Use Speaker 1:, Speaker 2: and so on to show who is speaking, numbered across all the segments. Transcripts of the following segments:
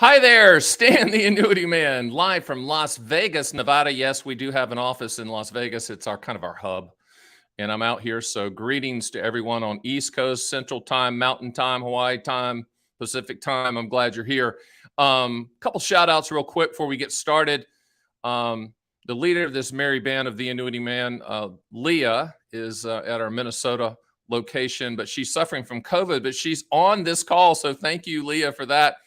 Speaker 1: Hi there, Stan the Annuity Man, live from Las Vegas, Nevada. Yes, we do have an office in Las Vegas. It's our kind of our hub, and I'm out here. So greetings to everyone on East Coast, Central Time, Mountain Time, Hawaii Time, Pacific Time. I'm glad you're here. Couple shout outs real quick before we get started. The leader of this merry band of the Annuity Man, Leah, is at our Minnesota location, but she's suffering from COVID, but she's on this call. So thank you, Leah, for that.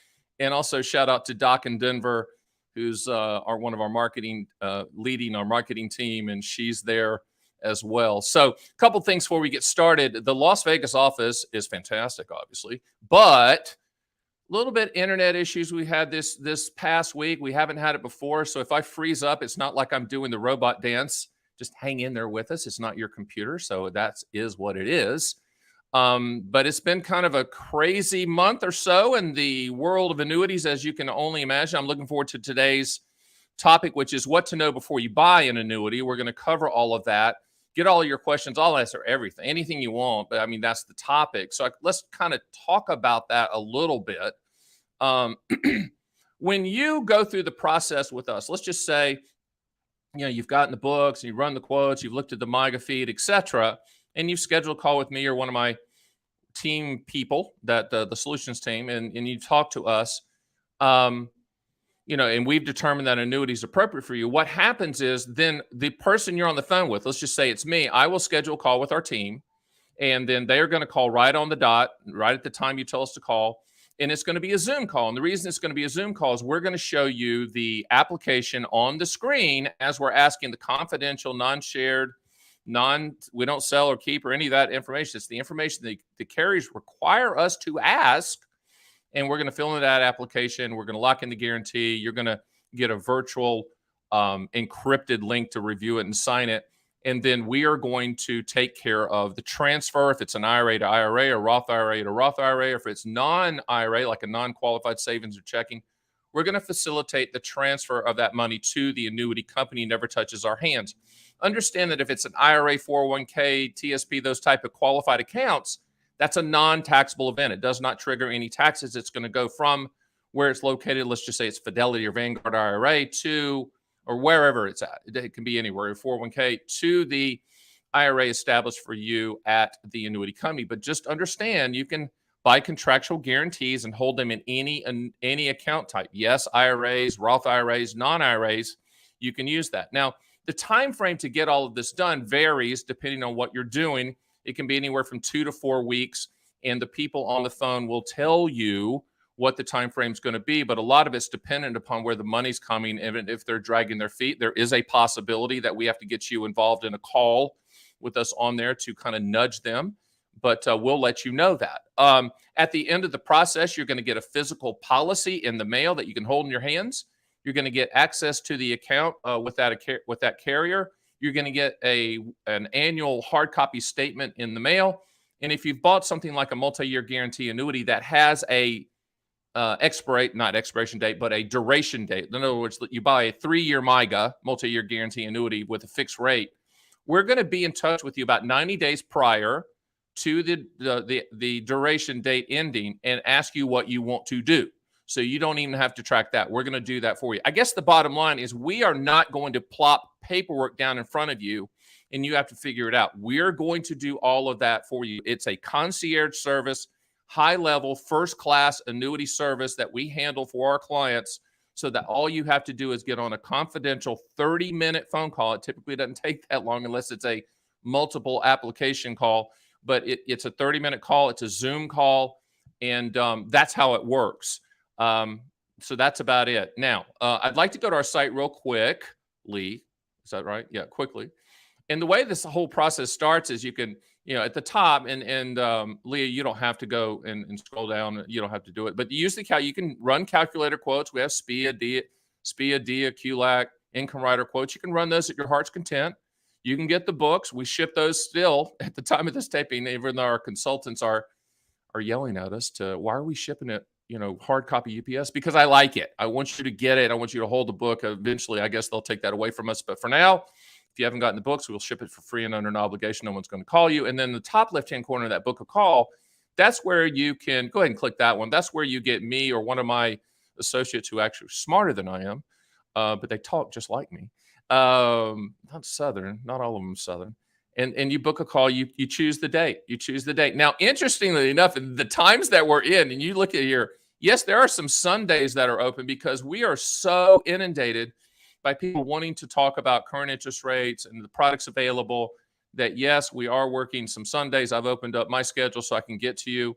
Speaker 1: And also shout out to Doc in Denver, who's one of our marketing, leading our marketing team, and she's there as well. So a couple things before we get started. The Las Vegas office is fantastic, obviously, but a little bit internet issues we had this past week. We haven't had it before. So if I freeze up, it's not like I'm doing the robot dance. Just hang in there with us. It's not your computer. So that is what it is. But it's been kind of a crazy month or so in the world of annuities, as you can only imagine. I'm looking forward to today's topic, which is what to know before you buy an annuity. We're going to cover all of that. Get all of your questions. I'll answer everything, anything you want. But I mean, that's the topic. So let's kind of talk about that a little bit. When you go through the process with us, let's just say, you've gotten the books, you run the quotes, you've looked at the MYGA feed, etc., and you've scheduled a call with me or one of my team people, that the solutions team, and you talk to us, and we've determined that annuity is appropriate for you. What happens is then the person you're on the phone with, let's just say it's me, I will schedule a call with our team, and then they are going to call right on the dot, right at the time you tell us to call, and it's going to be a Zoom call. And the reason it's going to be a Zoom call is we're going to show you the application on the screen as we're asking the confidential, non-shared, we don't sell or keep or any of that information. It's the information that the carriers require us to ask, and we're going to fill in that application. We're going to lock in the guarantee. You're going to get a virtual encrypted link to review it and sign it. And then we are going to take care of the transfer, if it's an IRA to IRA or Roth IRA to Roth IRA, or if it's non-IRA, like a non-qualified savings or checking, we're going to facilitate the transfer of that money to the annuity company. Never touches our hands. Understand that if it's an IRA, 401k, TSP, those type of qualified accounts, that's a non-taxable event. It does not trigger any taxes. It's going to go from where it's located. Let's just say it's Fidelity or Vanguard IRA to, or wherever it's at. It can be anywhere, 401k, to the IRA established for you at the annuity company. But just understand, you can buy contractual guarantees and hold them in any account type. Yes, IRAs, Roth IRAs, non-IRAs, you can use that. Now, the time frame to get all of this done varies depending on what you're doing. It can be anywhere from 2 to 4 weeks, and the people on the phone will tell you what the time frame is going to be. But a lot of it's dependent upon where the money's coming. And if they're dragging their feet, there is a possibility that we have to get you involved in a call with us on there to kind of nudge them. But we'll let you know that. At the end of the process, you're going to get a physical policy in the mail that you can hold in your hands. You're going to get access to the account with that carrier. You're going to get an annual hard copy statement in the mail. And if you've bought something like a multi-year guarantee annuity that has a not expiration date, but a duration date. In other words, you buy a 3-year MYGA, multi-year guarantee annuity with a fixed rate, we're going to be in touch with you about 90 days prior to the duration date ending and ask you what you want to do. So you don't even have to track that. We're going to do that for you. I guess the bottom line is we are not going to plop paperwork down in front of you and you have to figure it out. We're going to do all of that for you. It's a concierge service, high-level, first-class annuity service that we handle for our clients, so that all you have to do is get on a confidential 30-minute phone call. It typically doesn't take that long unless it's a multiple application call, but it's a 30-minute call. It's a Zoom call, and that's how it works. So that's about it. Now, I'd like to go to our site real quickly. Is that right? Yeah, quickly. And the way this whole process starts is you can, at the top, and Leah, you don't have to go and scroll down. You don't have to do it. But use you can run calculator quotes. We have SPIA, DIA, Qlik, income rider quotes. You can run those at your heart's content. You can get the books. We ship those still at the time of this taping, even though our consultants are yelling at us why are we shipping it, hard copy UPS? Because I like it. I want you to get it. I want you to hold the book. Eventually, I guess they'll take that away from us. But for now, if you haven't gotten the books, we'll ship it for free and under an obligation. No one's going to call you. And then the top left-hand corner of that book of call, that's where you can go ahead and click that one. That's where you get me or one of my associates who are actually smarter than I am, but they talk just like me. Not Southern, not all of them Southern. And you book a call, you choose the date. You choose the date. Now, interestingly enough, the times that we're in, and you look at here, yes, there are some Sundays that are open because we are so inundated by people wanting to talk about current interest rates and the products available that, yes, we are working some Sundays. I've opened up my schedule so I can get to you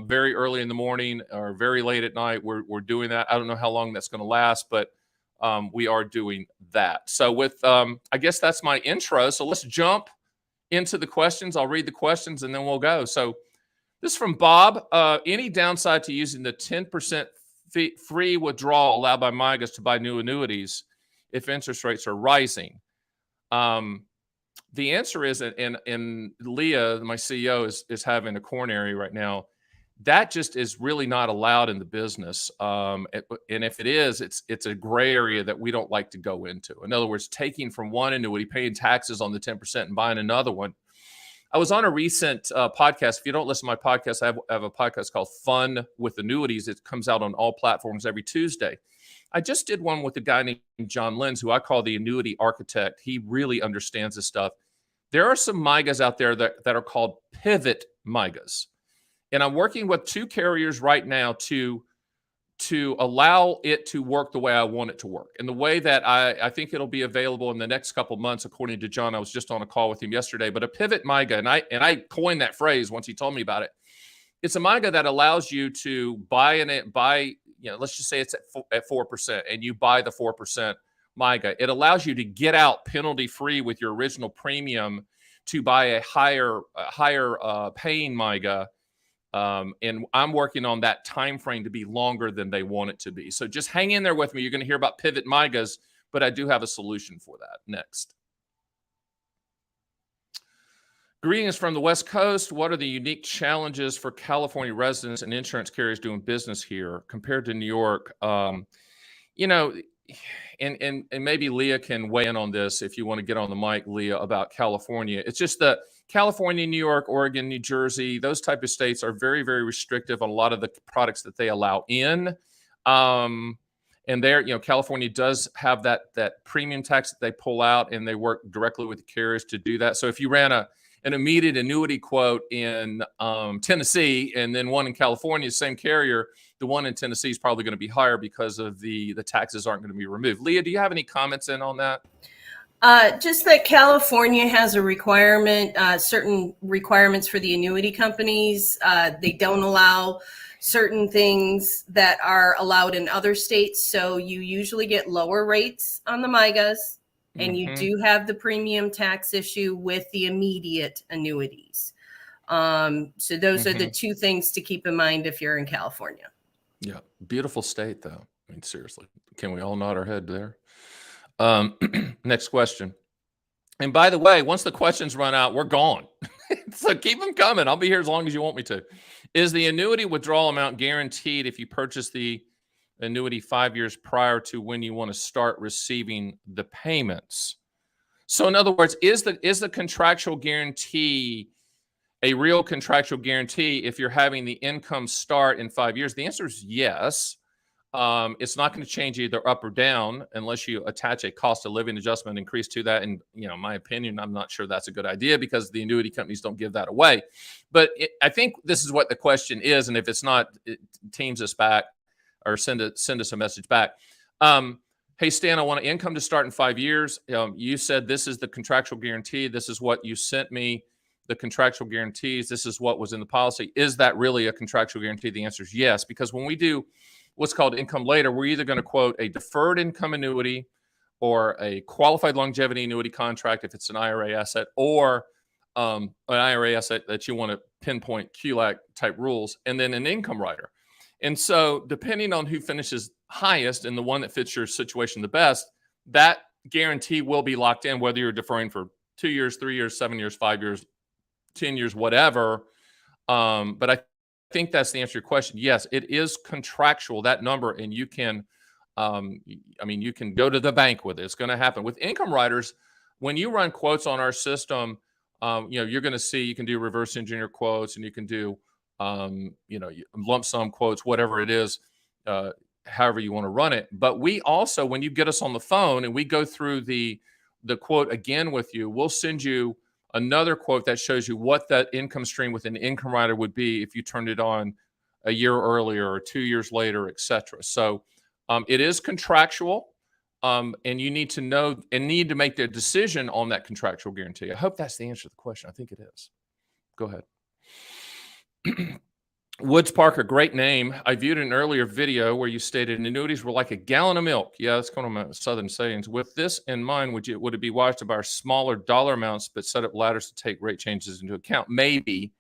Speaker 1: very early in the morning or very late at night. We're doing that. I don't know how long that's going to last, but we are doing that. So with, I guess that's my intro. So let's jump into the questions. I'll read the questions and then we'll go. So this is from Bob. Any downside to using the 10% free withdrawal allowed by mygas to buy new annuities if interest rates are rising? The answer is, and Leah, my CEO, is having a coronary right now. That just is really not allowed in the business. And if it is, it's a gray area that we don't like to go into. In other words, taking from one annuity, paying taxes on the 10% and buying another one. I was on a recent podcast. If you don't listen to my podcast, I have a podcast called Fun with Annuities. It comes out on all platforms every Tuesday. I just did one with a guy named John Lenz, who I call the annuity architect. He really understands this stuff. There are some mygas out there that are called pivot mygas. And I'm working with 2 carriers right now to allow it to work the way I want it to work. And the way that I think it'll be available in the next couple of months, according to John. I was just on a call with him yesterday, but a pivot myga, and I coined that phrase once he told me about it. It's a myga that allows you to buy, let's just say it's at 4%, and you buy the 4% myga. It allows you to get out penalty free with your original premium to buy a higher paying myga. And I'm working on that time frame to be longer than they want it to be. So just hang in there with me. You're going to hear about pivot mygas, but I do have a solution for that next. Greetings from the West Coast. What are the unique challenges for California residents and insurance carriers doing business here compared to New York? And maybe Leah can weigh in on this if you want to get on the mic, Leah, about California. It's just that California, New York, Oregon, New Jersey, those type of states are very, very restrictive on a lot of the products that they allow in. And there, California does have that premium tax that they pull out, and they work directly with the carriers to do that. So if you ran an immediate annuity quote in Tennessee and then one in California, same carrier, the one in Tennessee is probably going to be higher because of the taxes aren't going to be removed. Leah, do you have any comments in on that?
Speaker 2: Just that California has a requirement, certain requirements for the annuity companies. They don't allow certain things that are allowed in other states. So you usually get lower rates on the mygas, and you do have the premium tax issue with the immediate annuities. So those are the 2 things to keep in mind if you're in California.
Speaker 1: Yeah. Beautiful state, though. I mean, seriously, can we all nod our head there? Next question. And by the way, once the questions run out, we're gone. So keep them coming. I'll be here as long as you want me to. Is the annuity withdrawal amount guaranteed if you purchase the annuity 5 years prior to when you want to start receiving the payments? So in other words, is the contractual guarantee a real contractual guarantee if you're having the income start in 5 years? The answer is yes. It's not going to change either up or down unless you attach a cost of living adjustment increase to that. And, in my opinion, I'm not sure that's a good idea because the annuity companies don't give that away. But I think this is what the question is. And if it's not, teams us back or send us a message back. Hey, Stan, I want an income to start in 5 years. You said this is the contractual guarantee. This is what you sent me, the contractual guarantees. This is what was in the policy. Is that really a contractual guarantee? The answer is yes, because when we do what's called income later, we're either going to quote a deferred income annuity or a qualified longevity annuity contract if it's an IRA asset, or an IRA asset that you want to pinpoint Qlik type rules, and then an income rider. And so depending on who finishes highest and the one that fits your situation the best, that guarantee will be locked in, whether you're deferring for 2 years, 3 years, 7 years, 5 years, 10 years, whatever. But I think that's the answer to your question. Yes, it is contractual, that number, and you can, you can go to the bank with it. It's going to happen. With income riders, when you run quotes on our system, you're going to see you can do reverse engineer quotes, and you can do, lump sum quotes, whatever it is. however you want to run it. But we also, when you get us on the phone and we go through the quote again with you, we'll send you another quote that shows you what that income stream with an income rider would be if you turned it on a year earlier or 2 years later, et cetera. So it is contractual, and you need to know and need to make the decision on that contractual guarantee. I hope that's the answer to the question. I think it is. Go ahead. Woods Parker, great name. I viewed an earlier video where you stated annuities were like a gallon of milk. Yeah, that's kind of my Southern sayings. With this in mind, would it be wise to buy smaller dollar amounts but set up ladders to take rate changes into account? Maybe.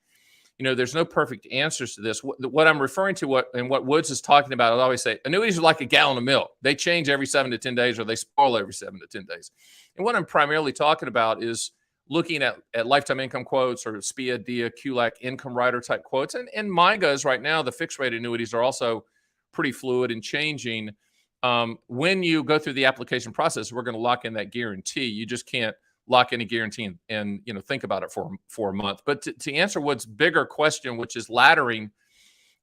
Speaker 1: There's no perfect answers to this. What I'm referring to, what Woods is talking about, I always say, annuities are like a gallon of milk. They change every 7 to 10 days, or they spoil every 7 to 10 days. And what I'm primarily talking about is looking at lifetime income quotes or SPIA, DIA, Qlik income rider type quotes. And mygas right now, the fixed rate annuities are also pretty fluid and changing. When you go through the application process, we're going to lock in that guarantee. You just can't lock in a guarantee and think about it for a month. But to answer Wood's bigger question, which is laddering,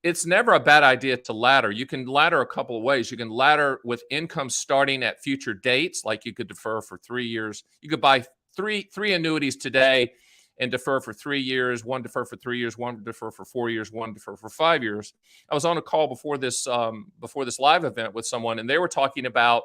Speaker 1: it's never a bad idea to ladder. You can ladder a couple of ways. You can ladder with income starting at future dates, like you could defer for 3 years. You could buy three annuities today and defer for 3 years, one defer for 3 years, one defer for 4 years, one defer for 5 years. I was on a call before this live event with someone, and they were talking about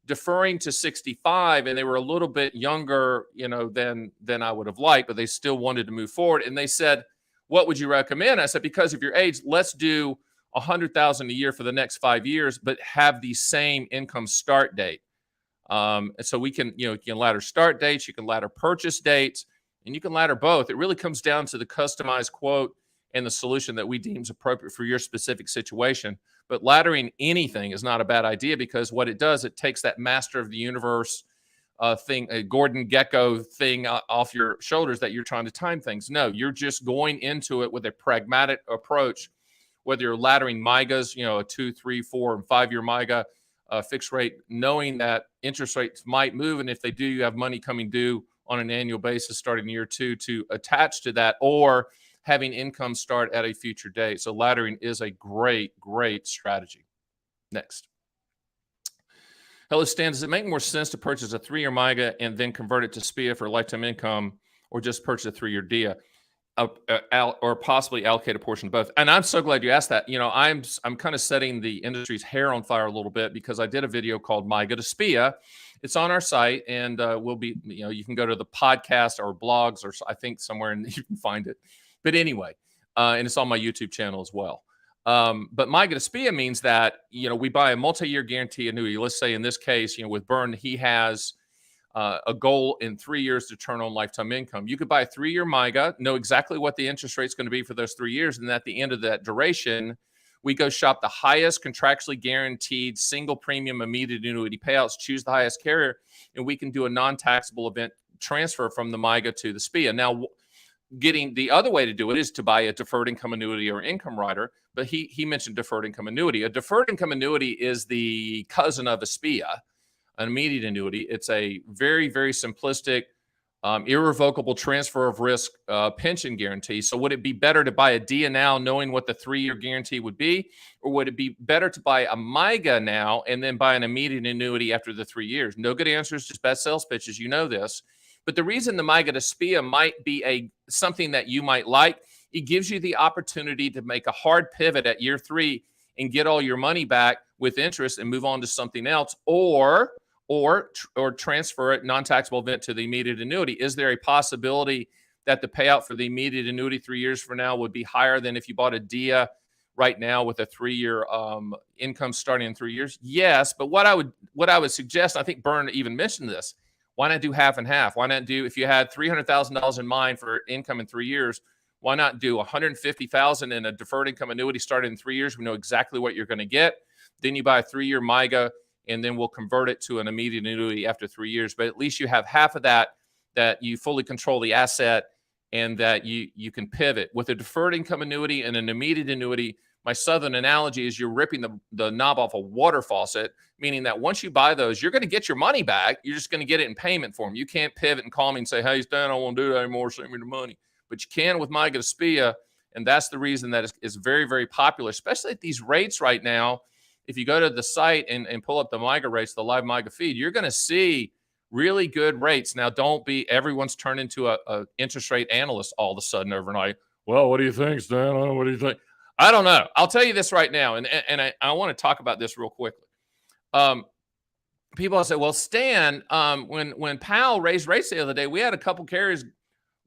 Speaker 1: deferring to 65, and they were a little bit younger, than I would have liked, but they still wanted to move forward. And they said, what would you recommend? I said, because of your age, let's do $100,000 a year for the next 5 years, but have the same income start date. And so we can, you can ladder start dates, you can ladder purchase dates, and you can ladder both. It really comes down to the customized quote and the solution that we deem is appropriate for your specific situation. But laddering anything is not a bad idea, because what it does, it takes that master of the universe thing, a Gordon Gekko thing off your shoulders that you're trying to time things. No, you're just going into it with a pragmatic approach, whether you're laddering mygas, a 2, 3, 4, and 5 year myga, fixed rate, knowing that interest rates might move. And if they do, you have money coming due on an annual basis starting year 2 to attach to that, or having income start at a future date. So laddering is a great, great strategy. Next. Hello, Stan. Does it make more sense to purchase a 3 year MYGA and then convert it to SPIA for lifetime income, or just purchase a 3 year DIA, or possibly allocate a portion of both? And I'm so glad you asked that. I'm kind of setting the industry's hair on fire a little bit, because I did a video called MYGA to SPIA. It's on our site, and we'll be, you can go to the podcast or blogs, or I think somewhere, and you can find it. But anyway, and it's on my YouTube channel as well. But MYGA to SPIA means that, we buy a multi-year guarantee annuity. Let's say in this case, with Byrne, he has a goal in 3 years to turn on lifetime income. You could buy a 3 year MYGA, know exactly what the interest rate is going to be for those 3 years. And at the end of that duration, we go shop the highest contractually guaranteed single premium immediate annuity payouts, choose the highest carrier, and we can do a non-taxable event transfer from the MYGA to the SPIA. Now, getting the other way to do it is to buy a deferred income annuity or income rider, but he mentioned deferred income annuity. A deferred income annuity is the cousin of a SPIA, an immediate annuity. It's a very, very simplistic, irrevocable transfer of risk pension guarantee. So would it be better to buy a DIA now, knowing what the 3 year guarantee would be, or would it be better to buy a MYGA now and then buy an immediate annuity after the 3 years? No good answers, just best sales pitches. You know this. But the reason the MYGA to SPIA might be something that you might like, it gives you the opportunity to make a hard pivot at year 3 and get all your money back with interest and move on to something else, or transfer it non-taxable event to the immediate annuity. Is there a possibility that the payout for the immediate annuity 3 years from now would be higher than if you bought a DIA right now with a 3 year income starting in 3 years? Yes, but what I would suggest, I think Byrne even mentioned this, why not do half and half? Why not do, if you had $300,000 in mind for income in 3 years, why not do $150,000 in a deferred income annuity started in 3 years? We know exactly what you're going to get. Then you buy a 3 year MYGA, and then we'll convert it to an immediate annuity after 3 years. But at least you have half of that you fully control the asset, and that you can pivot. With a deferred income annuity and an immediate annuity, my Southern analogy is you're ripping the knob off a water faucet, meaning that once you buy those, you're going to get your money back. You're just going to get it in payment form. You can't pivot and call me and say, hey, Stan, I don't want to do that anymore. Send me the money. But you can with MYGA to SPIA, and that's the reason that it's very, very popular, especially at these rates right now. if you go to the site and pull up the MYGA rates, the live MYGA feed, you're going to see really good rates. Now, don't be everyone's turned into a interest rate analyst all of a sudden overnight. Well, what do you think, Stan? What do you think? I don't know. I'll tell you this right now, and I want to talk about this real quickly. People say, well, Stan, when Powell raised rates the other day, we had a couple carriers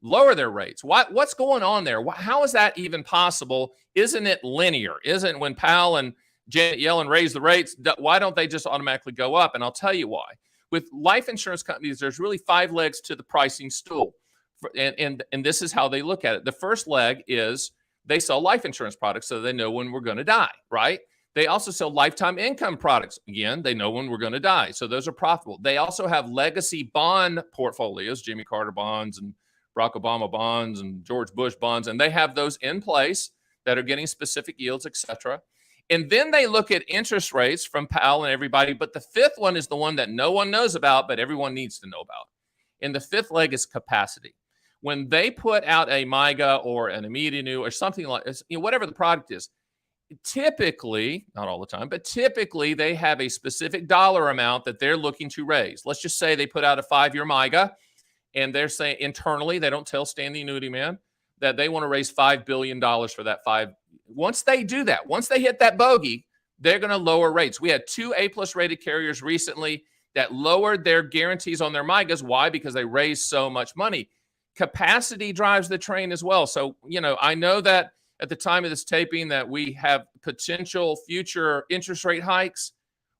Speaker 1: lower their rates. What's going on there? How is that even possible? Isn't it linear? Isn't when Powell and Janet Yellen raised the rates, why don't they just automatically go up? And I'll tell you why. With life insurance companies, there's really 5 legs to the pricing stool. And this is how they look at it. The first leg is they sell life insurance products so they know when we're going to die, right? They also sell lifetime income products. Again, they know when we're going to die. So those are profitable. They also have legacy bond portfolios, Jimmy Carter bonds and Barack Obama bonds and George Bush bonds, and they have those in place that are getting specific yields, et cetera. And then they look at interest rates from Powell and everybody. But the fifth one is the one that no one knows about, but everyone needs to know about. And the fifth leg is capacity. When they put out a MYGA or an immediate new or something like this, whatever the product is, typically, not all the time, but typically they have a specific dollar amount that they're looking to raise. Let's just say they put out a 5-year MYGA. And they're saying internally, they don't tell Stan the Annuity Man that they want to raise $5 billion for that 5. Once they do that, once they hit that bogey, they're going to lower rates. We had 2 A+ rated carriers recently that lowered their guarantees on their MYGAs. Why? Because they raised so much money. Capacity drives the train as well. So, I know that at the time of this taping that we have potential future interest rate hikes.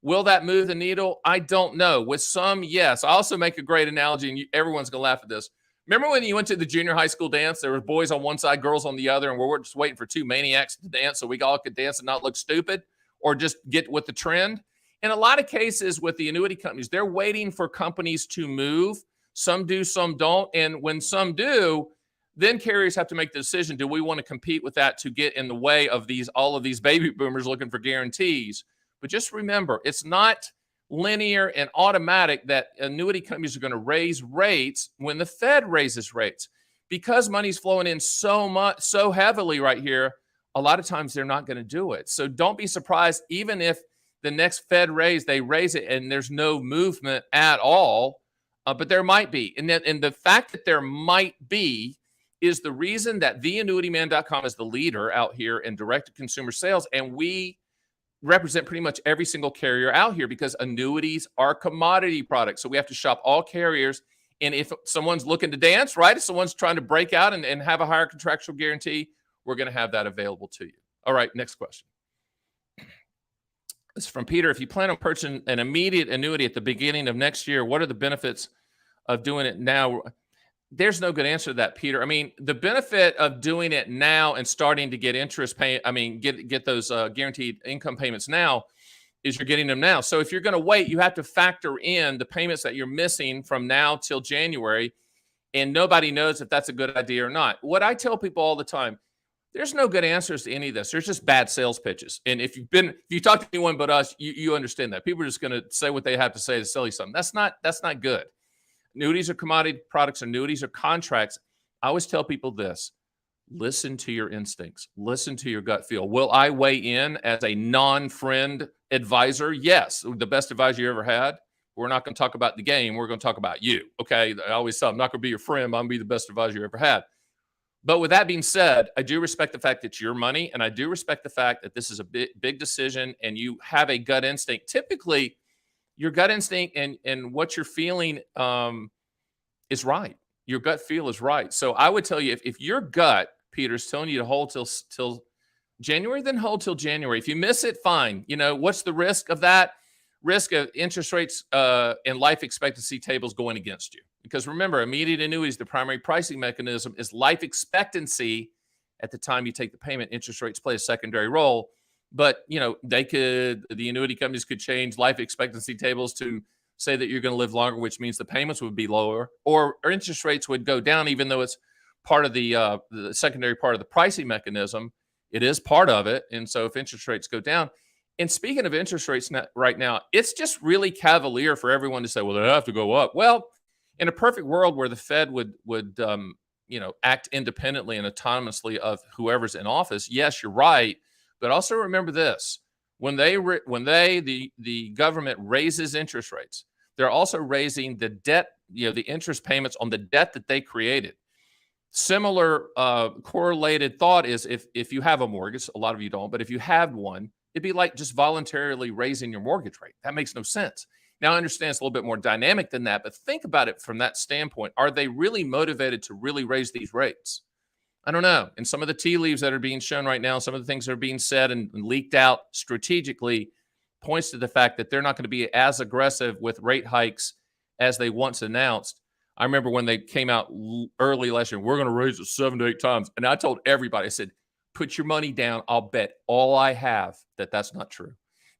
Speaker 1: Will that move the needle? I don't know. With some, yes. I also make a great analogy, and everyone's going to laugh at this. Remember when you went to the junior high school dance? There were boys on one side, girls on the other, and we're just waiting for 2 maniacs to dance so we all could dance and not look stupid or just get with the trend. In a lot of cases with the annuity companies, they're waiting for companies to move. Some do, some don't. And when some do, then carriers have to make the decision, do we want to compete with that to get in the way of all of these baby boomers looking for guarantees? But just remember, it's not linear and automatic that annuity companies are going to raise rates when the Fed raises rates. Because money's flowing in so heavily right here, a lot of times they're not going to do it. So don't be surprised, even if the next Fed raise, they raise it and there's no movement at all, but there might be. And the fact that there might be is the reason that theannuityman.com is the leader out here in direct-to-consumer sales, and we represent pretty much every single carrier out here because annuities are commodity products. So we have to shop all carriers. And if someone's looking to dance, right? If someone's trying to break out and have a higher contractual guarantee, we're going to have that available to you. All right, next question. This is from Peter. If you plan on purchasing an immediate annuity at the beginning of next year, what are the benefits of doing it now? There's no good answer to that, Peter. I mean, the benefit of doing it now and starting to get interest get those guaranteed income payments now is you're getting them now. So if you're going to wait, you have to factor in the payments that you're missing from now till January, and nobody knows if that's a good idea or not. What I tell people all the time, there's no good answers to any of this. There's just bad sales pitches. And if you talk to anyone but us, you understand that. People are just going to say what they have to say to sell you something. That's not good. Annuities are commodity products. Annuities are contracts. I always tell people this. Listen to your instincts. Listen to your gut feel. Will I weigh in as a non-friend advisor? Yes. The best advisor you ever had. We're not going to talk about the game. We're going to talk about you. Okay. I always say I'm not going to be your friend. I'm going to be the best advisor you ever had. But with that being said, I do respect the fact that it's your money. And I do respect the fact that this is a big decision and you have a gut instinct. Typically, your gut instinct and what you're feeling is right. Your gut feel is right. So I would tell you, if your gut, Peter, is telling you to hold till January, then hold till January. If you miss it, fine. What's the risk of that? Risk of interest rates and life expectancy tables going against you. Because remember, immediate annuities, the primary pricing mechanism is life expectancy at the time you take the payment. Interest rates play a secondary role. But, the annuity companies could change life expectancy tables to say that you're going to live longer, which means the payments would be lower, or interest rates would go down, even though it's part of the secondary part of the pricing mechanism. It is part of it. And so if interest rates go down, and speaking of interest rates right now, it's just really cavalier for everyone to say, well, they have to go up. Well, in a perfect world where the Fed would act independently and autonomously of whoever's in office, yes, you're right. But also remember this, when the government raises interest rates, they're also raising the debt, the interest payments on the debt that they created. Similar correlated thought is if you have a mortgage, a lot of you don't, but if you have one, it'd be like just voluntarily raising your mortgage rate. That makes no sense. Now, I understand it's a little bit more dynamic than that, but think about it from that standpoint. Are they really motivated to really raise these rates? I don't know. And some of the tea leaves that are being shown right now, some of the things that are being said and leaked out strategically points to the fact that they're not going to be as aggressive with rate hikes as they once announced. I remember when they came out early last year, we're going to raise it 7 to 8 times. And I told everybody, I said, put your money down. I'll bet all I have that that's not true.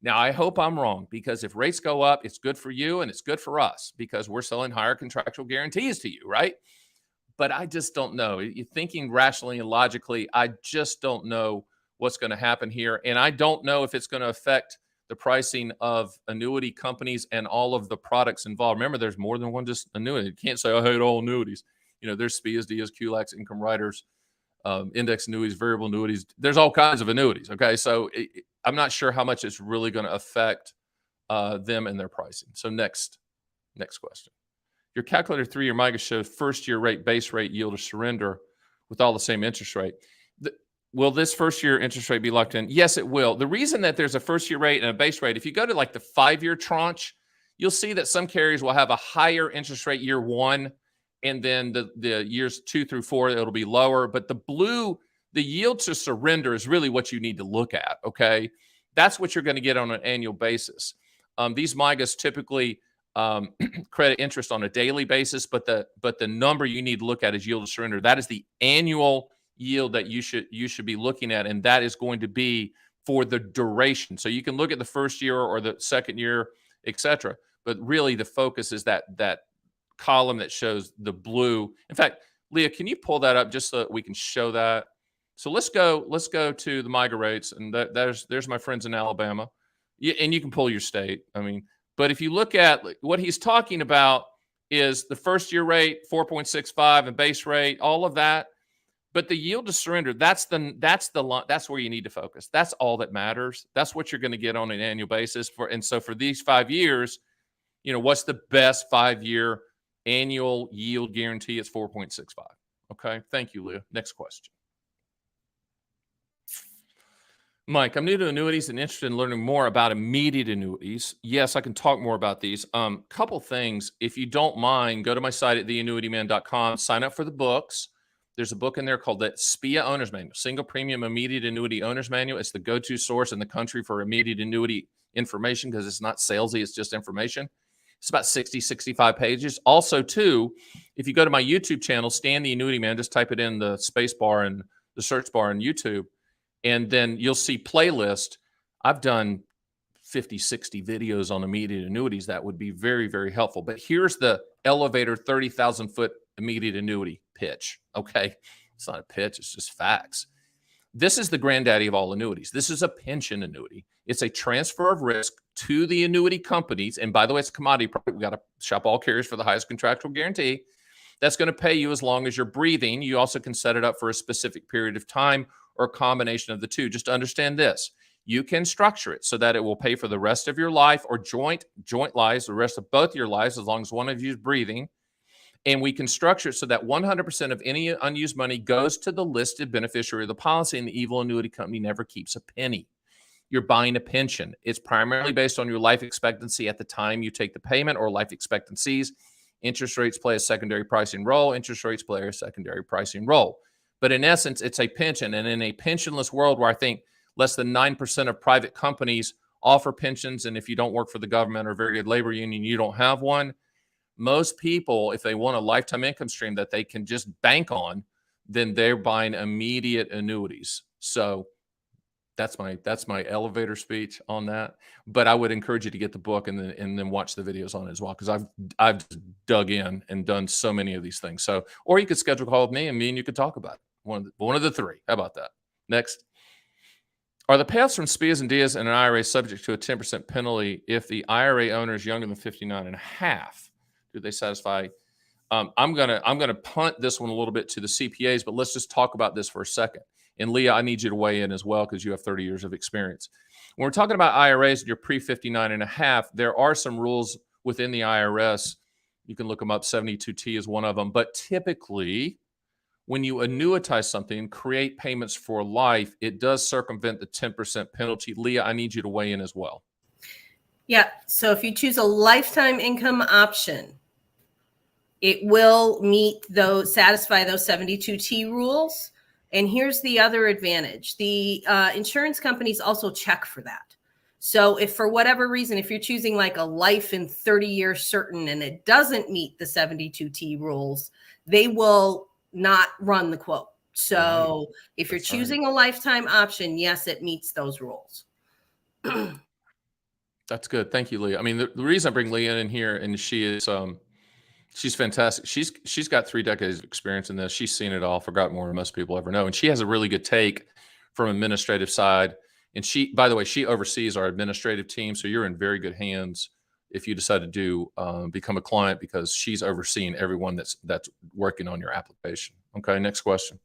Speaker 1: Now, I hope I'm wrong, because if rates go up, it's good for you and it's good for us because we're selling higher contractual guarantees to you, right? But I just don't know. You're thinking rationally and logically, I just don't know what's going to happen here. And I don't know if it's going to affect the pricing of annuity companies and all of the products involved. Remember, there's more than one just annuity. You can't say, I hate all annuities. There's SPIAs, DIAs, Qliks, income riders, index annuities, variable annuities. There's all kinds of annuities. Okay. So I'm not sure how much it's really going to affect them and their pricing. So next question. Your calculator 3-year MYGA shows first-year rate, base rate, yield, or surrender with all the same interest rate. Will this first-year interest rate be locked in? Yes, it will. The reason that there's a first-year rate and a base rate, if you go to like the 5-year tranche, you'll see that some carriers will have a higher interest rate year 1, and then the years 2 through 4, it'll be lower. But the yield to surrender is really what you need to look at, okay? That's what you're going to get on an annual basis. These MYGAs typically credit interest on a daily basis, but the number you need to look at is yield to surrender. That is the annual yield that you should be looking at, and that is going to be for the duration. So you can look at the first year or the second year, etc. But really, the focus is that column that shows the blue. In fact, Leah, can you pull that up just so that we can show that? So let's go to the MYGA rates, and there's my friends in Alabama, and you can pull your state. But if you look at what he's talking about is the first year rate, 4.65, and base rate, all of that. But the yield to surrender, that's where you need to focus. That's all that matters. That's what you're going to get on an annual basis. So for these 5 years, what's the best 5-year annual yield guarantee? It's 4.65. Okay. Thank you, Leah. Next question. Mike, I'm new to annuities and interested in learning more about immediate annuities. Yes, I can talk more about these. Couple things. If you don't mind, go to my site at theannuityman.com, sign up for the books. There's a book in there called the SPIA Owner's Manual, Single Premium Immediate Annuity Owner's Manual. It's the go-to source in the country for immediate annuity information because it's not salesy, it's just information. It's about 60, 65 pages. Also, too, if you go to my YouTube channel, Stan the Annuity Man, just type it in the space bar and the search bar on YouTube, and then you'll see playlist. I've done 50, 60 videos on immediate annuities that would be very, very helpful. But here's the elevator 30,000-foot immediate annuity pitch. Okay. It's not a pitch. It's just facts. This is the granddaddy of all annuities. This is a pension annuity. It's a transfer of risk to the annuity companies. And by the way, it's a commodity product. We got to shop all carriers for the highest contractual guarantee. That's going to pay you as long as you're breathing. You also can set it up for a specific period of time or a combination of the two. Just understand this. You can structure it so that it will pay for the rest of your life or joint lives, the rest of both your lives, as long as one of you is breathing. And we can structure it so that 100% of any unused money goes to the listed beneficiary of the policy, and the evil annuity company never keeps a penny. You're buying a pension. It's primarily based on your life expectancy at the time you take the payment or life expectancies. Interest rates play a secondary pricing role. Interest rates play a secondary pricing role. But in essence, it's a pension. And in a pensionless world where I think less than 9% of private companies offer pensions, and if you don't work for the government or very good labor union, you don't have one. Most people, if they want a lifetime income stream that they can just bank on, then they're buying immediate annuities. So that's my elevator speech on that. But I would encourage you to get the book and then watch the videos on it as well, because I've dug in and done so many of these things. So, or you could schedule a call with me and you could talk about it. One of the three. How about that? Next. Are the payouts from SPIAs and DIAs and an IRA subject to a 10% penalty if the IRA owner is younger than 59 and a half? Do they satisfy? I'm gonna punt this one a little bit to the CPAs, but let's just talk about this for a second. And Leah, I need you to weigh in as well because you have 30 years of experience. When we're talking about IRAs and you're pre-59 and a half, there are some rules within the IRS. You can look them up. 72T is one of them. But typically, when you annuitize something and create payments for life, it does circumvent the 10% penalty. Leah, I need you to weigh in as well.
Speaker 2: Yeah. So if you choose a lifetime income option, it will satisfy those 72T rules. And here's the other advantage. The insurance companies also check for that. So if for whatever reason, if you're choosing like a life in 30 years certain and it doesn't meet the 72T rules, they will not run the quote. So if you're choosing a lifetime option, yes, it meets those rules.
Speaker 1: That's good. Thank you, Leah. I mean, the reason I bring Leah in here, and she is she's fantastic. She's got 3 decades of experience in this. She's seen it all, forgot more than most people ever know. And she has a really good take from administrative side. And she, by the way, she oversees our administrative team. So you're in very good hands if you decide to become a client, because she's overseeing everyone that's working on your application. Okay, next question.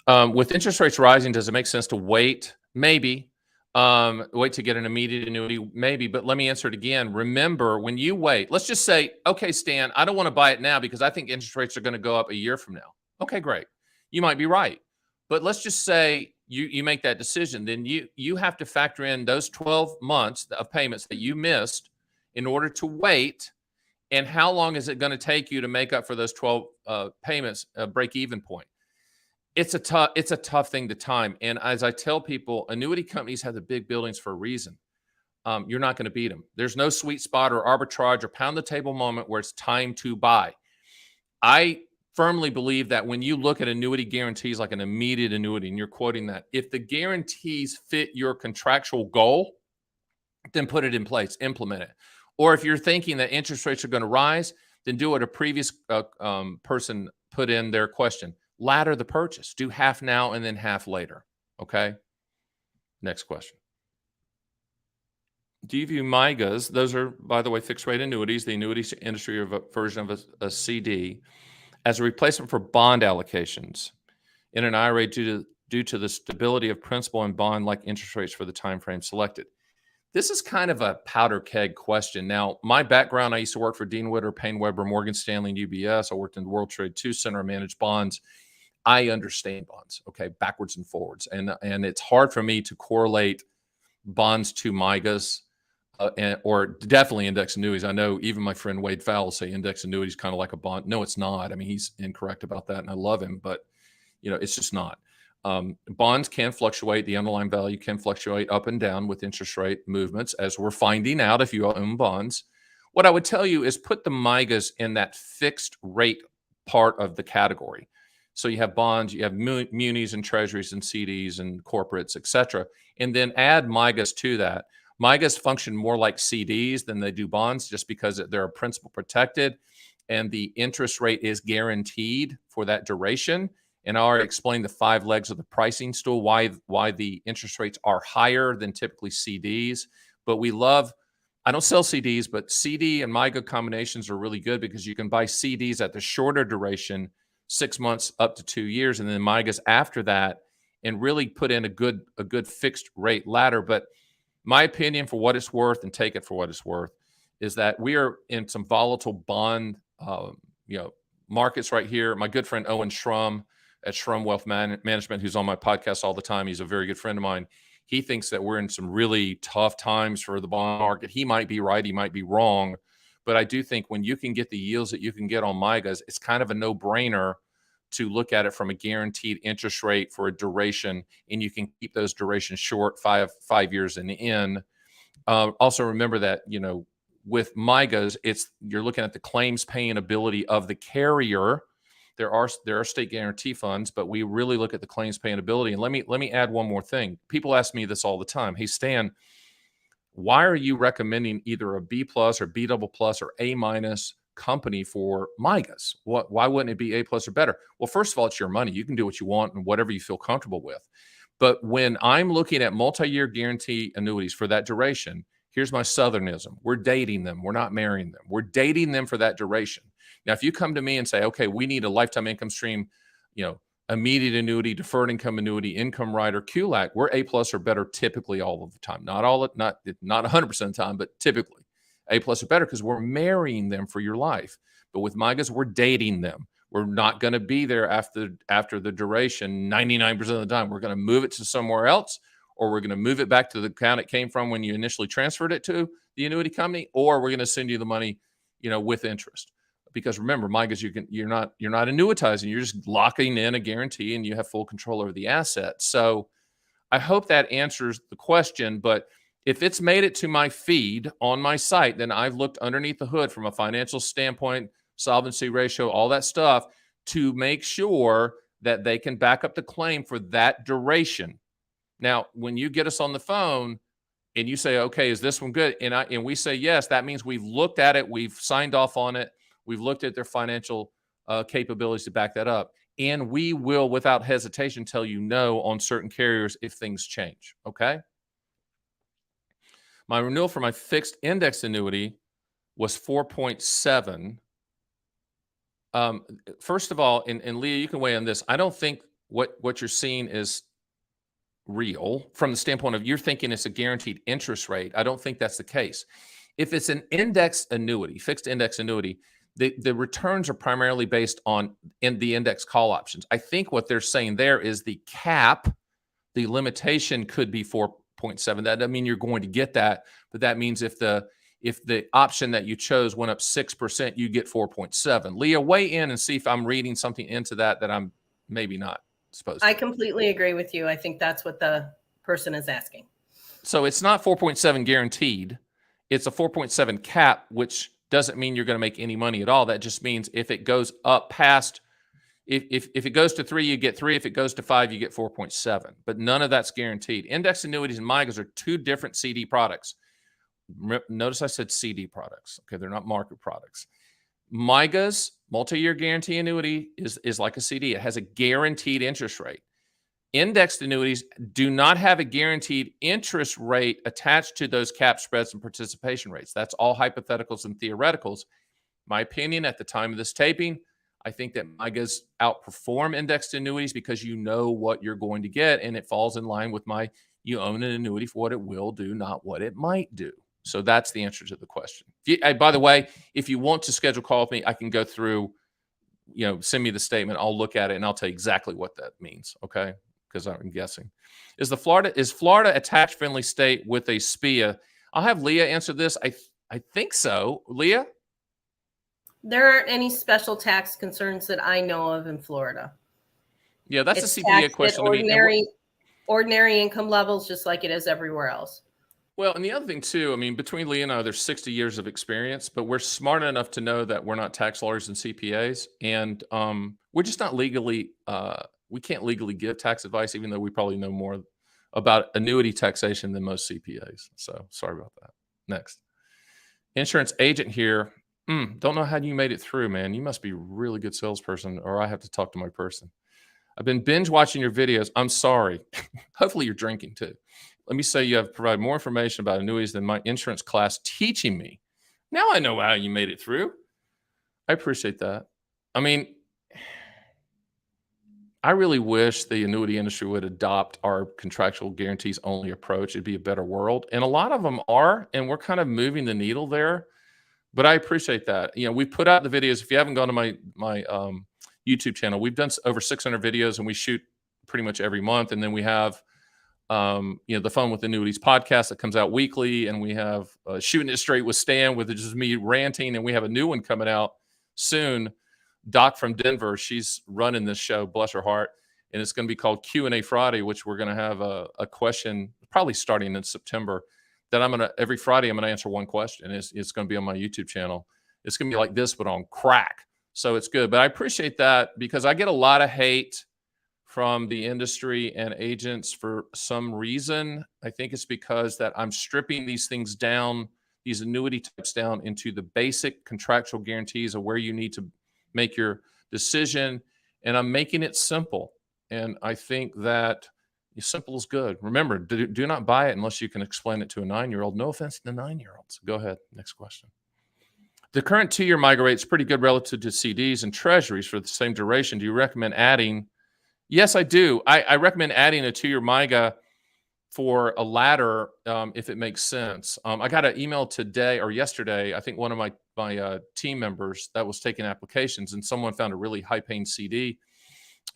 Speaker 1: With interest rates rising, does it make sense to wait? Maybe. Wait to get an immediate annuity? Maybe. But let me answer it again. Remember, when you wait, let's just say, okay, Stan, I don't want to buy it now because I think interest rates are going to go up a year from now. Okay, great. You might be right. But let's just say you make that decision. Then you have to factor in those 12 months of payments that you missed in order to wait. And how long is it going to take you to make up for those 12 payments, break-even point? It's a tough thing to time. And as I tell people, annuity companies have the big buildings for a reason. You're not going to beat them. There's no sweet spot or arbitrage or pound the table moment where it's time to buy. I firmly believe that when you look at annuity guarantees like an immediate annuity and you're quoting that, if the guarantees fit your contractual goal, then put it in place, implement it. Or if you're thinking that interest rates are going to rise, then do what a previous person put in their question. Ladder the purchase. Do half now and then half later. Okay. Next question. Do you view mygas? Those are, by the way, fixed rate annuities, the annuity industry version of a CD, as a replacement for bond allocations in an IRA due to the stability of principal and bond like interest rates for the time frame selected? This is kind of a powder keg question. Now, my background, I used to work for Dean Witter, Payne Weber, Morgan Stanley, and UBS. I worked in the World Trade II Center, managed bonds. I understand bonds, okay, backwards and forwards. And it's hard for me to correlate bonds to mygas or definitely index annuities. I know even my friend Wade Fowle say index annuities kind of like a bond. No, it's not. I mean, he's incorrect about that, and I love him, but it's just not. Bonds can fluctuate. The underlying value can fluctuate up and down with interest rate movements, as we're finding out if you own bonds. What I would tell you is put the mygas in that fixed rate part of the category. So you have bonds, you have munis and treasuries and CDs and corporates, et cetera, and then add mygas to that. MYGAs function more like CDs than they do bonds, just because they're principal protected and the interest rate is guaranteed for that duration. And I already explained the 5 legs of the pricing stool, why the interest rates are higher than typically CDs. But I don't sell CDs, but CD and MYGA combinations are really good because you can buy CDs at the shorter duration, 6 months up to 2 years, and then MYGAs after that, and really put in a good fixed rate ladder. But my opinion, for what it's worth, and take it for what it's worth, is that we are in some volatile bond markets right here. My good friend Owen Schrum at Schrum Wealth Management, who's on my podcast all the time, he's a very good friend of mine. He thinks that we're in some really tough times for the bond market. He might be right, he might be wrong, but I do think when you can get the yields that you can get on MYGAs, it's kind of a no-brainer to look at it from a guaranteed interest rate for a duration, and you can keep those durations short, five years and in. Also remember that, with MYGAs, you're looking at the claims paying ability of the carrier. There are state guarantee funds, but we really look at the claims paying ability. And let me add one more thing. People ask me this all the time. Hey, Stan, why are you recommending either a B+ or B++ or A- company for MYGAs? Why wouldn't it be A+ or better? Well, first of all, it's your money. You can do what you want and whatever you feel comfortable with. But when I'm looking at multi-year guarantee annuities for that duration, here's my Southernism. We're dating them. We're not marrying them. We're dating them for that duration. Now, if you come to me and say, okay, we need a lifetime income stream, immediate annuity, deferred income annuity, income rider, Qlik, we're A+ or better typically all of the time. Not 100% of the time, but typically A+ or better because we're marrying them for your life. But with mygas, we're dating them. We're not going to be there after the duration 99% of the time. We're going to move it to somewhere else, or we're going to move it back to the account it came from when you initially transferred it to the annuity company, or we're going to send you the money, with interest. Because remember, mygas, you're not annuitizing, you're just locking in a guarantee and you have full control over the asset. So I hope that answers the question. But if it's made it to my feed on my site, then I've looked underneath the hood from a financial standpoint, solvency ratio, all that stuff, to make sure that they can back up the claim for that duration. Now, when you get us on the phone and you say, okay, is this one good? And we say yes, that means we've looked at it, we've signed off on it, we've looked at their financial capabilities to back that up. And we will, without hesitation, tell you no on certain carriers if things change, okay? My renewal for my fixed index annuity was 4.7. First of all, and Leah, you can weigh on this. I don't think what you're seeing is real from the standpoint of you're thinking it's a guaranteed interest rate. I don't think that's the case. If it's an index annuity, fixed index annuity, the returns are primarily based on the index call options. I think what they're saying there is the cap, the limitation could be 4.7. That doesn't mean you're going to get that, but that means if the option that you chose went up 6%, you get 4.7. Leah, weigh in and see if I'm reading something into that I'm maybe not supposed to.
Speaker 2: I completely agree with you. I think that's what the person is asking.
Speaker 1: So it's not 4.7 guaranteed. It's a 4.7 cap, which doesn't mean you're going to make any money at all. That just means if it goes up past, if it goes to 3, you get 3. If it goes to 5, you get 4.7. But none of that's guaranteed. Index annuities and mygas are two different CD products. Notice I said CD products. Okay, they're not market products. mygas, multi-year guarantee annuity, is like a CD. It has a guaranteed interest rate. Indexed annuities do not have a guaranteed interest rate attached to those cap spreads and participation rates. That's all hypotheticals and theoreticals. My opinion at the time of this taping, I think that mygas outperform indexed annuities because you know what you're going to get, and it falls in line with you own an annuity for what it will do, not what it might do. So that's the answer to the question. By the way, if you want to schedule a call with me, I can go through, send me the statement. I'll look at it and I'll tell you exactly what that means. Okay. Because I'm guessing. Is Florida a tax-friendly state with a SPIA? I'll have Leah answer this. I think so. Leah?
Speaker 2: There aren't any special tax concerns that I know of in Florida.
Speaker 1: Yeah, that's a CPA question.
Speaker 2: Ordinary income levels, just like it is everywhere else.
Speaker 1: Well, and the other thing too, between Leah and I, there's 60 years of experience, but we're smart enough to know that we're not tax lawyers and CPAs, and we're just not legally. We can't legally give tax advice, even though we probably know more about annuity taxation than most CPAs. So sorry about that. Next. Insurance agent here. Don't know how you made it through, man. You must be a really good salesperson, or I have to talk to my person. I've been binge watching your videos. I'm sorry. Hopefully you're drinking too. Let me say you have provided more information about annuities than my insurance class teaching me. Now I know how you made it through. I appreciate that. I really wish the annuity industry would adopt our contractual guarantees only approach. It'd be a better world. And a lot of them are, and we're kind of moving the needle there. But I appreciate that. We put out the videos. If you haven't gone to my YouTube channel, we've done over 600 videos, and we shoot pretty much every month. And then we have, the Fun with Annuities podcast that comes out weekly. And we have Shooting It Straight with Stan, with just me ranting. And we have a new one coming out soon. Doc from Denver, she's running this show, bless her heart, and it's going to be called Q&A Friday, which we're going to have a question probably starting in September that every Friday I'm going to answer one question. It's going to be on my YouTube channel. It's going to be like this, but on crack. So it's good. But I appreciate that because I get a lot of hate from the industry and agents for some reason. I think it's because that I'm stripping these things down, these annuity types down into the basic contractual guarantees of where you need to make your decision, and I'm making it simple. And I think that simple is good. Remember, do not buy it unless you can explain it to a 9-year-old. No offense to the 9-year-olds. Go ahead. Next question. The current 2-year MYGA rate is pretty good relative to CDs and treasuries for the same duration. Do you recommend adding Yes, I do. I recommend adding a 2-year MYGA for a ladder if it makes sense. I got an email today or yesterday. I think one of my team members that was taking applications, and someone found a really high paying CD,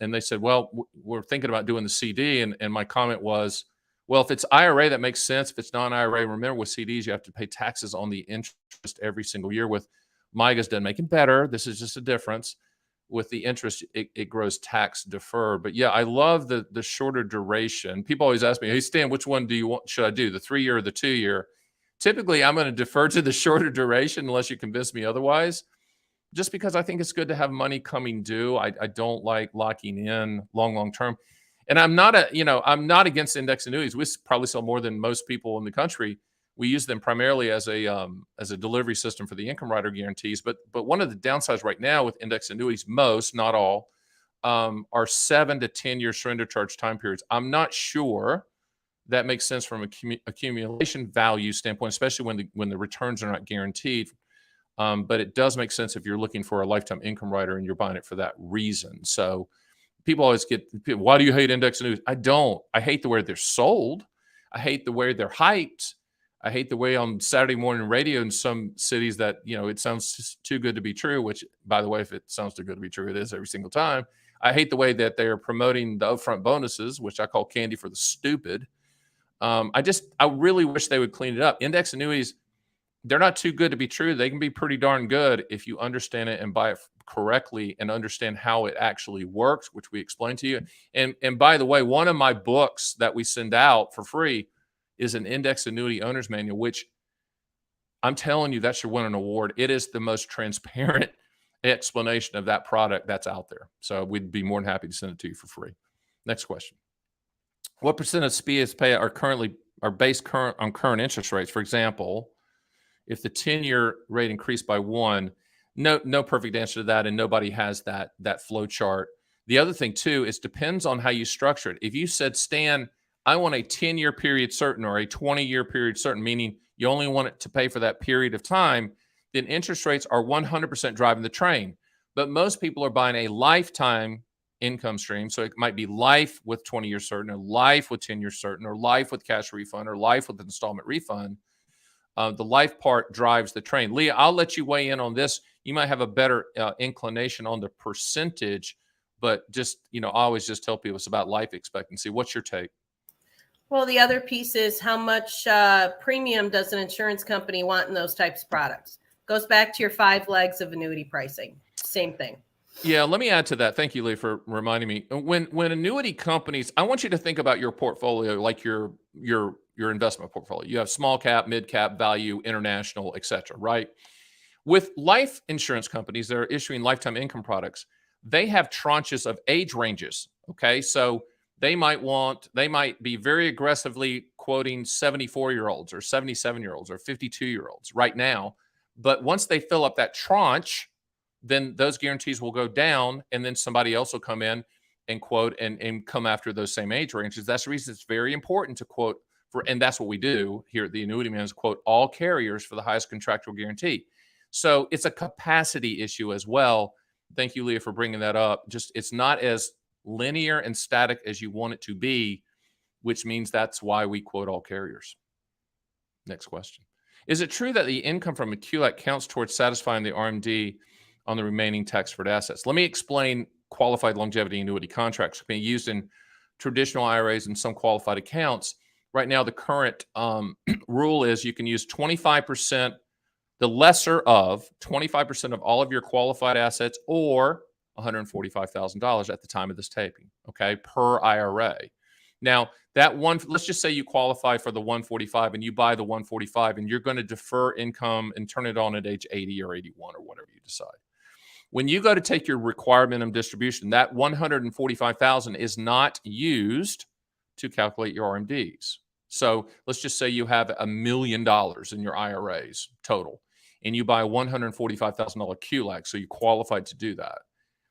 Speaker 1: and they said, "Well, we're thinking about doing the CD." And my comment was, "Well, if it's IRA, that makes sense. If it's non-IRA, remember with CDs you have to pay taxes on the interest every single year. With MYGAs, doesn't make it better. This is just a difference." With the interest, it grows tax deferred. But yeah, I love the shorter duration. People always ask me, "Hey Stan, which one do you want? Should I do the 3-year or the 2-year?" Typically, I'm going to defer to the shorter duration unless you convince me otherwise. Just because I think it's good to have money coming due. I don't like locking in long term. And I'm not against index annuities. We probably sell more than most people in the country. We use them primarily as a delivery system for the income rider guarantees. But one of the downsides right now with index annuities, most, not all, are 7 to 10-year surrender charge time periods. I'm not sure that makes sense from accumulation value standpoint, especially when the returns are not guaranteed. But it does make sense if you're looking for a lifetime income rider and you're buying it for that reason. So people always why do you hate index annuities? I don't. I hate the way they're sold. I hate the way they're hyped. I hate the way on Saturday morning radio in some cities that, it sounds just too good to be true, which, by the way, if it sounds too good to be true, it is every single time. I hate the way that they're promoting the upfront bonuses, which I call candy for the stupid. I really wish they would clean it up. Index annuities, they're not too good to be true. They can be pretty darn good if you understand it and buy it correctly and understand how it actually works, which we explained to you. And by the way, one of my books that we send out for free is an index annuity owner's manual, which I'm telling you, that should win an award. It is the most transparent explanation of that product that's out there. So we'd be more than happy to send it to you for free. Next question. What percent of SPIAs pay are based on current interest rates? For example, if the 10-year rate increased by 1, no perfect answer to that, and nobody has that flow chart. The other thing too is depends on how you structure it. If you said, Stan, I want a 10-year period certain or a 20-year period certain, meaning you only want it to pay for that period of time, then interest rates are 100% driving the train. But most people are buying a lifetime income stream. So it might be life with 20 years certain, or life with 10 years certain, or life with cash refund, or life with installment refund. The life part drives the train. Leah, I'll let you weigh in on this. You might have a better inclination on the percentage, but just, I always just tell people it's about life expectancy. What's your take?
Speaker 2: Well, the other piece is how much premium does an insurance company want in those types of products? Goes back to your 5 legs of annuity pricing. Same thing.
Speaker 1: Yeah, let me add to that. Thank you, Lee, for reminding me. When annuity companies, I want you to think about your portfolio like your investment portfolio. You have small cap, mid cap, value, international, et cetera, right? With life insurance companies that are issuing lifetime income products, they have tranches of age ranges. Okay, so they might be very aggressively quoting 74-year-olds or 77-year-olds or 52-year-olds right now. But once they fill up that tranche, then those guarantees will go down, and then somebody else will come in and quote and come after those same age ranges. That's the reason it's very important to quote and that's what we do here at the Annuity Man, is quote all carriers for the highest contractual guarantee. So it's a capacity issue as well. Thank you, Leah, for bringing that up. Just it's not as linear and static as you want it to be, which means that's why we quote all carriers. Next question. Is it true that the income from a Qlik counts towards satisfying the RMD on the remaining tax-deferred assets? Let me explain qualified longevity annuity contracts being used in traditional IRAs and some qualified accounts. Right now, the current rule is you can use 25%, the lesser of 25% of all of your qualified assets, or $145,000 at the time of this taping, okay, per IRA. Now, let's just say you qualify for the 145 and you buy the 145 and you're going to defer income and turn it on at age 80 or 81 or whatever you decide. When you go to take your required minimum distribution, that 145,000 is not used to calculate your RMDs. So let's just say you have $1 million in your IRAs total, and you buy a $145,000 Qlik, so you qualified to do that.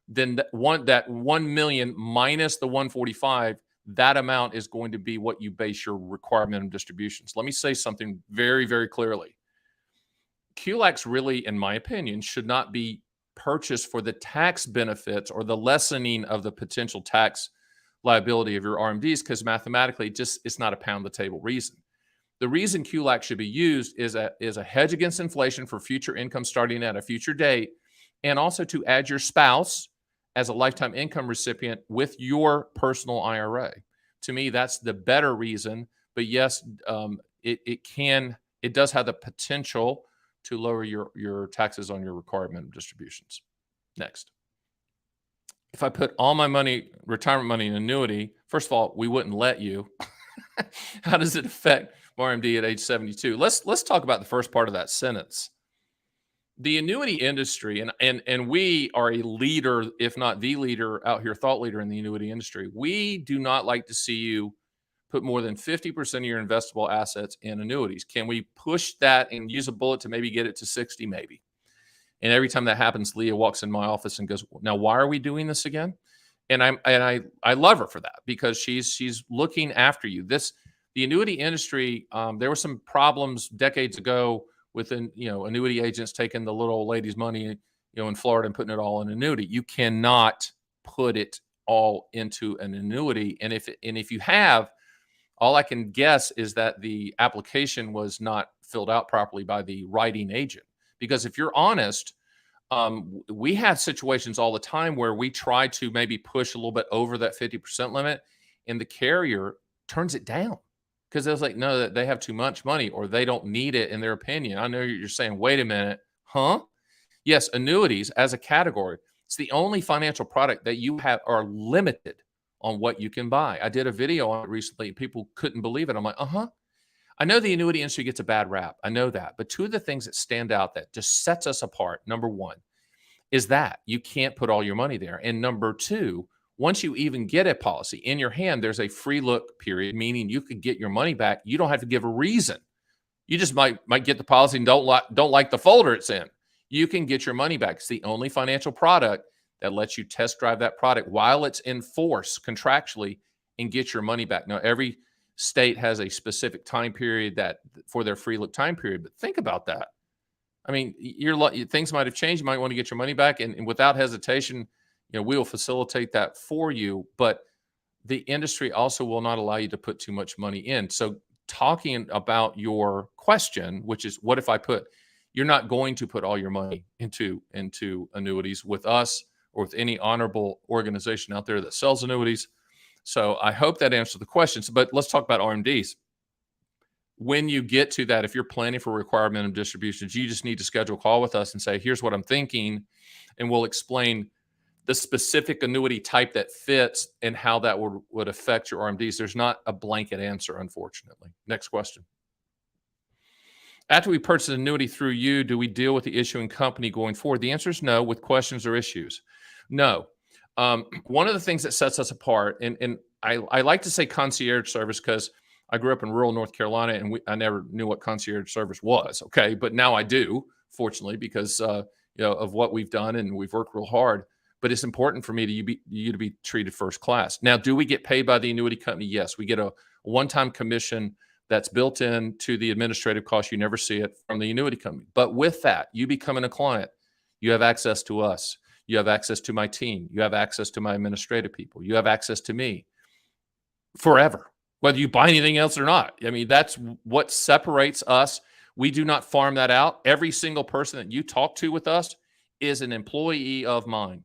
Speaker 1: Then that 1 million minus the 145, that amount is going to be what you base your required minimum distributions. Let me say something very, very clearly. Qliks really, in my opinion, should not be purchased for the tax benefits or the lessening of the potential tax liability of your RMDs because mathematically it's not a pound the table reason. The reason Qlik should be used is a hedge against inflation for future income starting at a future date, and also to add your spouse as a lifetime income recipient with your personal IRA. To me, that's the better reason. But yes, it does have the potential to lower your taxes on your required minimum distributions. Next. If I put all my money, retirement money in annuity, first of all, we wouldn't let you. How does it affect RMD at age 72? Let's talk about the first part of that sentence. The annuity industry, and we are a leader, if not the leader out here, thought leader in the annuity industry. We do not like to see you put more than 50% of your investable assets in annuities. Can we push that and use a bullet to maybe get it to 60? Maybe. And every time that happens, Leah walks in my office and goes, "Now, why are we doing this again?" And I love her for that because she's looking after you. The annuity industry. There were some problems decades ago with annuity agents taking the little old lady's money, in Florida and putting it all in annuity. You cannot put it all into an annuity, and if you have, all I can guess is that the application was not filled out properly by the writing agent. Because if you're honest, we have situations all the time where we try to maybe push a little bit over that 50% limit, and the carrier turns it down because they was like, no, they have too much money or they don't need it in their opinion. I know you're saying, wait a minute, huh? Yes, annuities as a category, it's the only financial product that you are limited on what you can buy. I did a video on it recently. People couldn't believe it. I'm like, I know the annuity industry gets a bad rap. I know that. But two of the things that stand out that just sets us apart, number one, is that you can't put all your money there. And number two, once you even get a policy in your hand, there's a free look period, meaning you could get your money back. You don't have to give a reason. You just might get the policy and don't like the folder it's in. You can get your money back. It's the only financial product that lets you test drive that product while it's in force contractually and get your money back. Now, every state has a specific time period for their free look time period, but think about that. I mean, things might have changed. You might want to get your money back, and without hesitation, we will facilitate that for you. But the industry also will not allow you to put too much money in. So, talking about your question, which is, what if you're not going to put all your money into annuities with us or with any honorable organization out there that sells annuities. So I hope that answers the questions, but let's talk about RMDs. When you get to that, if you're planning for required minimum distributions, you just need to schedule a call with us and say, here's what I'm thinking, and we'll explain the specific annuity type that fits and how that would affect your RMDs. There's not a blanket answer, unfortunately. Next question. After we purchase an annuity through you, do we deal with the issuing company going forward? The answer is no, with questions or issues. No. One of the things that sets us apart, and I like to say concierge service because I grew up in rural North Carolina and I never knew what concierge service was. Okay, but now I do, fortunately, because of what we've done and we've worked real hard. But it's important for me you to be treated first class. Now, do we get paid by the annuity company? Yes, we get a one-time commission that's built into the administrative cost. You never see it from the annuity company. But with that, you becoming a client, you have access to us. You have access to my team. You have access to my administrative people. You have access to me forever, whether you buy anything else or not. I mean, that's what separates us. We do not farm that out. Every single person that you talk to with us is an employee of mine,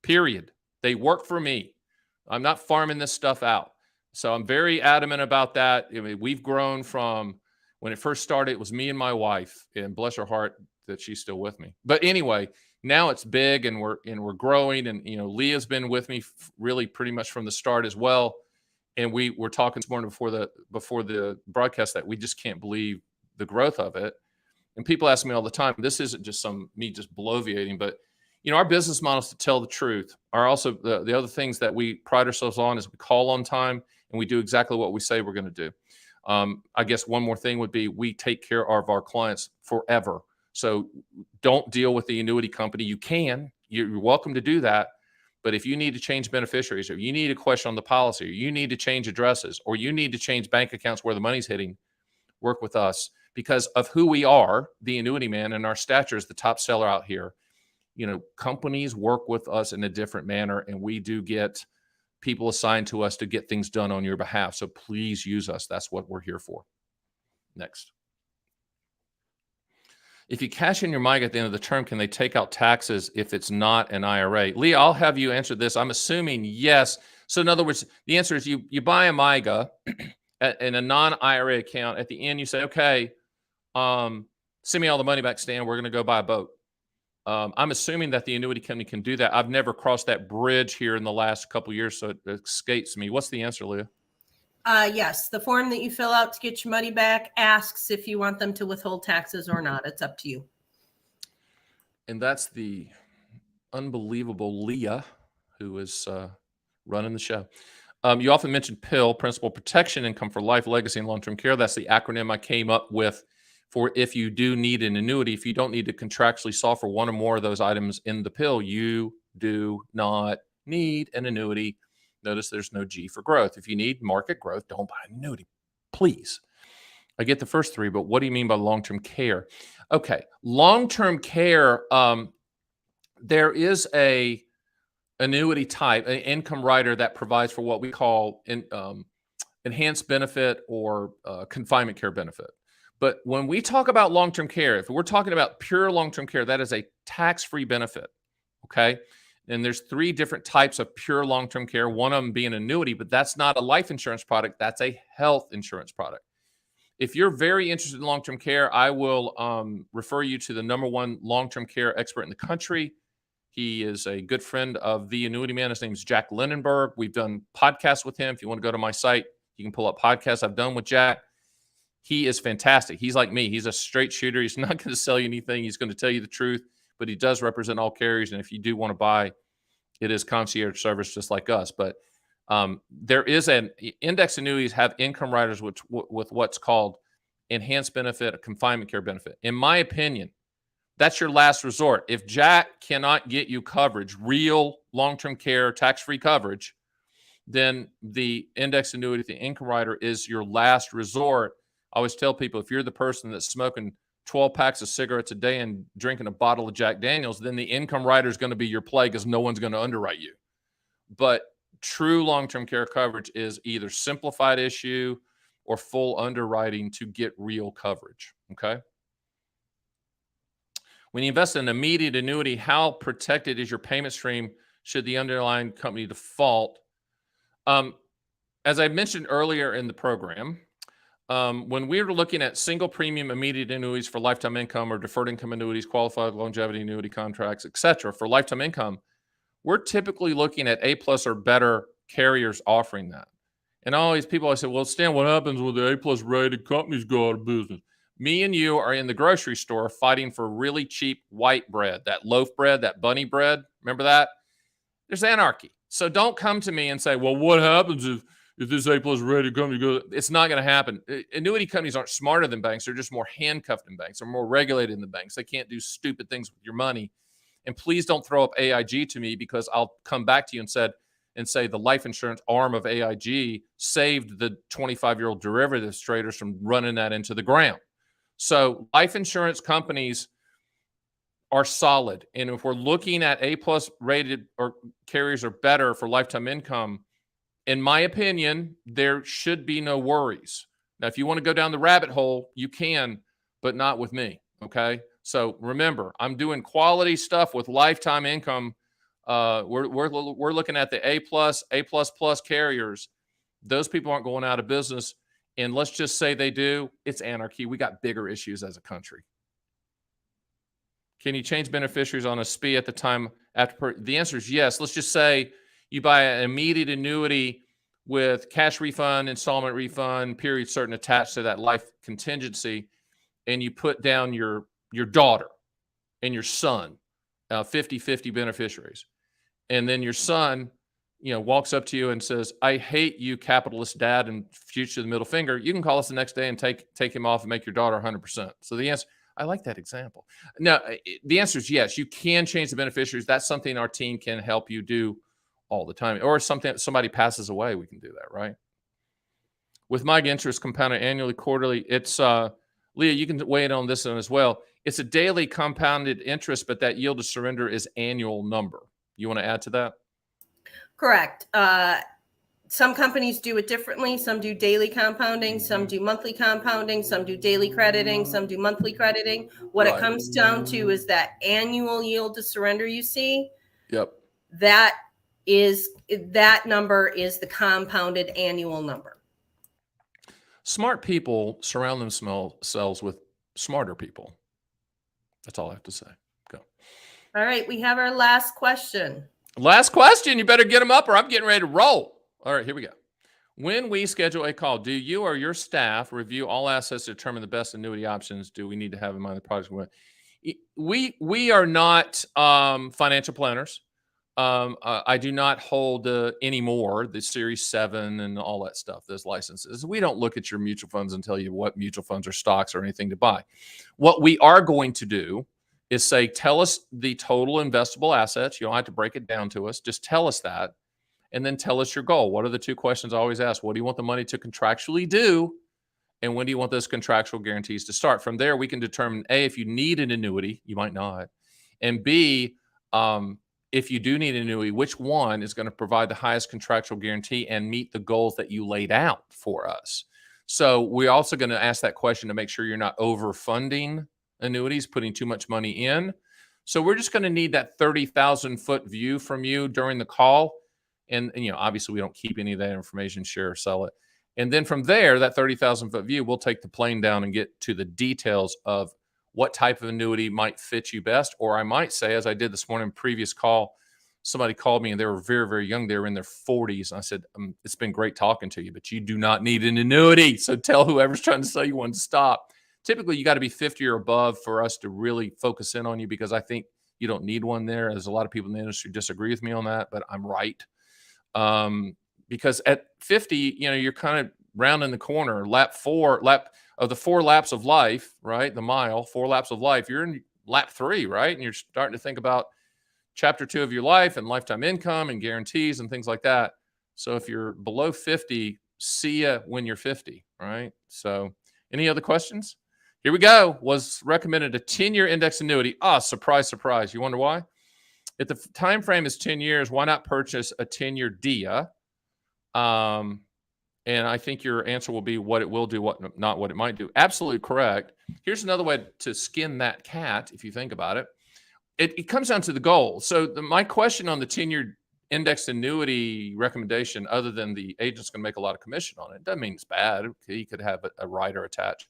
Speaker 1: period. They work for me. I'm not farming this stuff out. So I'm very adamant about that. I mean, we've grown from when it first started, it was me and my wife, and bless her heart that she's still with me. But anyway, now it's big and we're growing, and Leah's been with me really pretty much from the start as well. And we were talking this morning before the broadcast that we just can't believe the growth of it. And people ask me all the time, this isn't just me just bloviating, but our business models, to tell the truth, are also the other things that we pride ourselves on is we call on time and we do exactly what we say we're going to do. I guess one more thing would be we take care of our clients forever. So don't deal with the annuity company. You're welcome to do that. But if you need to change beneficiaries, or you need a question on the policy, or you need to change addresses, or you need to change bank accounts where the money's hitting, work with us because of who we are, the Annuity Man, and our stature is the top seller out here. Companies work with us in a different manner, and we do get people assigned to us to get things done on your behalf. So please use us. That's what we're here for. Next. If you cash in your MYGA at the end of the term, can they take out taxes if it's not an IRA? Lee, I'll have you answer this. I'm assuming yes. So in other words, the answer is you buy a MYGA in a non-IRA account. At the end, you say, okay, send me all the money back, Stan. We're going to go buy a boat. I'm assuming that the annuity company can do that. I've never crossed that bridge here in the last couple of years, so it escapes me. What's the answer, Leah?
Speaker 2: Yes, the form that you fill out to get your money back asks if you want them to withhold taxes or not. It's up to you.
Speaker 1: And that's the unbelievable Leah, who is running the show. You often mentioned PIL, Principal Protection Income for Life, Legacy, and Long-Term Care. That's the acronym I came up with for if you do need an annuity. If you don't need to contractually solve for one or more of those items in the PIL, you do not need an annuity. Notice there's no G for growth. If you need market growth, don't buy an annuity, please. I get the first three, but what do you mean by long-term care? Okay, long-term care, there is a annuity type, an income rider that provides for what we call enhanced benefit or confinement care benefit. But when we talk about long-term care, if we're talking about pure long-term care, that is a tax-free benefit, okay? And there's three different types of pure long-term care, one of them being annuity, but that's not a life insurance product. That's a health insurance product. If you're very interested in long-term care, I will refer you to the #1 long-term care expert in the country. He is a good friend of the Annuity Man. His name is Jack Lindenberg. We've done podcasts with him. If you want to go to my site, you can pull up podcasts I've done with Jack. He is fantastic. He's like me. He's a straight shooter. He's not going to sell you anything. He's going to tell you the truth, but he does represent all carriers. And if you do want to buy, it is concierge service just like us. But there is an index annuities have income riders with what's called enhanced benefit, a confinement care benefit. In my opinion, that's your last resort. If Jack cannot get you coverage, real long-term care, tax-free coverage, then the index annuity, the income rider, is your last resort. I always tell people, if you're the person that's smoking 12 packs of cigarettes a day and drinking a bottle of Jack Daniels, then the income rider is going to be your play because no one's going to underwrite you. But true long-term care coverage is either simplified issue or full underwriting to get real coverage, okay? When you invest in an immediate annuity, how protected is your payment stream should the underlying company default? As I mentioned earlier in the program, when we were looking at single premium immediate annuities for lifetime income or deferred income annuities, qualified longevity annuity contracts, et cetera, for lifetime income, we're typically looking at A+ or better carriers offering that. And people always say, well, Stan, what happens when the A+ rated companies go out of business? Me and you are in the grocery store fighting for really cheap white bread, that loaf bread, that bunny bread. Remember that? There's anarchy. So don't come to me and say, well, what happens if this A+ rated company goes? It's not going to happen. Annuity companies aren't smarter than banks. They're just more handcuffed than banks. They're more regulated than banks. They can't do stupid things with your money. And please don't throw up AIG to me, because I'll come back to you and say the life insurance arm of AIG saved the 25-year-old derivatives traders from running that into the ground. So life insurance companies are solid. And if we're looking at A+ rated or carriers are better for lifetime income, in my opinion, there should be no worries. Now, if you want to go down the rabbit hole, you can, but not with me. Okay. So remember, I'm doing quality stuff with lifetime income. We're looking at the A++ carriers. Those people aren't going out of business. And let's just say they do, it's anarchy. We got bigger issues as a country. Can you change beneficiaries on a SPI at the time after? The answer is yes. Let's just say you buy an immediate annuity with cash refund, installment refund, period certain attached to that life contingency, and you put down your daughter and your son, 50-50 beneficiaries. And then your son, walks up to you and says, I hate you, capitalist dad, and shoots you the middle finger. You can call us the next day and take him off and make your daughter 100%. So the answer, I like that example. No, the answer is yes. You can change the beneficiaries. That's something our team can help you do all the time. Or somebody passes away, we can do that, right? With MYGA interest compounded annually, quarterly, it's, Leah, you can weigh in on this one as well. It's a daily compounded interest, but that yield to surrender is annual number. You want to add to that?
Speaker 2: Correct. Some companies do it differently. Some do daily compounding, some do monthly compounding, some do daily crediting, some do monthly crediting. What it comes down to is that annual yield to surrender you see.
Speaker 1: Yep.
Speaker 2: That number is the compounded annual number.
Speaker 1: Smart people surround themselves with smarter people. That's all I have to say. Go.
Speaker 2: All right, we have our last question.
Speaker 1: Last question. You better get them up or I'm getting ready to roll. All right, here we go. When we schedule a call, do you or your staff review all assets to determine the best annuity options? Do we need to have in mind the products? We are not financial planners. I do not hold anymore the Series 7 and all that stuff, those licenses. We don't look at your mutual funds and tell you what mutual funds or stocks or anything to buy. What we are going to do is say, tell us the total investable assets. You don't have to break it down to us. Just tell us that. And then tell us your goal. What are the two questions I always ask? What do you want the money to contractually do? And when do you want those contractual guarantees to start? From there, we can determine, A, if you need an annuity, you might not. And B, if you do need an annuity, which one is going to provide the highest contractual guarantee and meet the goals that you laid out for us? So we're also going to ask that question to make sure you're not overfunding annuities, putting too much money in. So we're just going to need that 30,000-foot view from you during the call. And obviously we don't keep any of that information, share or sell it. And then from there, that 30,000-foot view, we'll take the plane down and get to the details of what type of annuity might fit you best. Or I might say, as I did this morning, previous call, somebody called me and they were very, very young. They were in their 40s. And I said, it's been great talking to you, but you do not need an annuity. So tell whoever's trying to sell you one to stop. Typically, you got to be 50 or above for us to really focus in on you, because I think you don't need one there. There's a lot of people in the industry disagree with me on that, but I'm right. Because at 50, you're kind of rounding the corner. Lap of the 4 laps of life, right? The mile, 4 laps of life. You're in lap 3, right? And you're starting to think about chapter 2 of your life and lifetime income and guarantees and things like that. So if you're below 50, see ya when you're 50, right? So any other questions? Here we go. Was recommended a 10-year index annuity. Surprise, surprise. You wonder why? If the time frame is 10 years, why not purchase a 10-year DIA? And I think your answer will be what it will do, not what it might do. Absolutely correct. Here's another way to skin that cat, if you think about it. It comes down to the goal. So my question on the 10-year indexed annuity recommendation, other than the agent's going to make a lot of commission on it, doesn't mean it's bad. He could have a rider attached.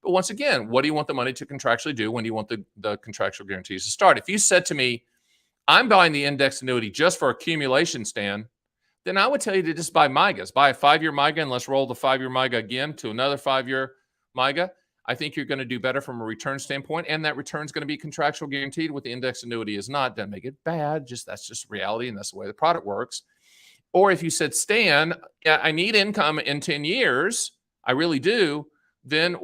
Speaker 1: But once again, what do you want the money to contractually do? When do you want the contractual guarantees to start? If you said to me, I'm buying the indexed annuity just for accumulation, Stan, then I would tell you to just buy mygas. Buy a 5-year myga and let's roll the 5-year myga again to another 5-year myga. I think you're going to do better from a return standpoint, and that return is going to be contractual guaranteed. What the index annuity is not. Doesn't make it bad. That's just reality, and that's the way the product works. Or if you said, Stan, yeah, I need income in 10 years, I really do, then